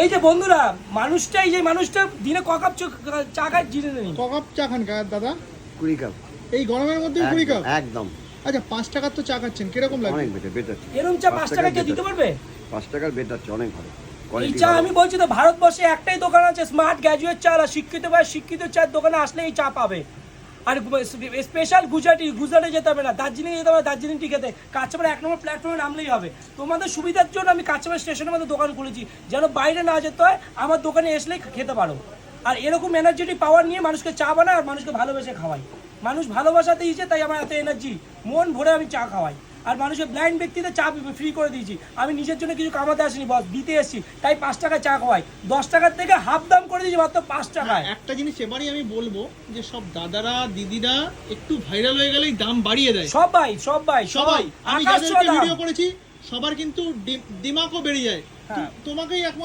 এই যে বন্ধুরা এই যে মানুষটা দিনে ক কাপ চা খায় জিনে নেই। ক কাপ চা খান দাদা? 20 কাপ। এই গরমের মধ্যে 20 কাপ? একদম। আচ্ছা 5 টাকার তো চা খাচ্ছেন, কিরকম লাগে? অনেক বেটার। এরকম চা 5 টাকা কে দিতে পারবে? 5 টাকার বেটার চা অনেক ভালো। এই চা আমি বলছি তো, ভারতবর্ষে একটাই দোকান আছে স্মার্ট গ্র্যাজুয়েট চা, আর শিক্ষিত চায়ের দোকানে আসলে এই চা পাবে। আর স্পেশাল গুজরাটে যেতে হবে না, দার্জিলিং যেতে হবে, দার্জিলিং টি খেতে কাঁচরাপাড়া 1 নম্বর প্ল্যাটফর্মে নামলেই হবে। তোমাদের সুবিধার জন্য আমি কাঁচরাপাড়া স্টেশনের মধ্যে দোকান খুলেছি, যেন বাইরে না যেতে হয়, আমার দোকানে এসলেই খেতে পারো। আর এরকম এনার্জেটিক পাওয়ার নিয়ে মানুষকে চা বানায় আর মানুষকে ভালোবেসে খাওয়াই। মানুষ ভালোবাসাতে দিয়েছে, তাই আমার এত এনার্জি, মন ভরে আমি চা খাওয়াই। আর মানুষের ব্লাইন্ড ব্যক্তিদের চা ফ্রি করে দিয়েছি। আমি নিজের জন্য কিছু কামাতে আসিনি বস, দিতে এসেছি, তাই 5 টাকায় চা খাওয়াই। 10 টাকার থেকে হাফ দাম করে দিয়েছি মাত্র 5 টাকায়। একটা জিনিস এবারই আমি বলবো যে সব দাদারা দিদিরা একটু ভাইরাল হয়ে গেলেই দাম বাড়িয়ে দেয়। সবাই আমি যাদেরকে ভিডিও করেছি সবার কিন্তু দিমাগও বেড়ে যায়। তোমাকেই একমাত্র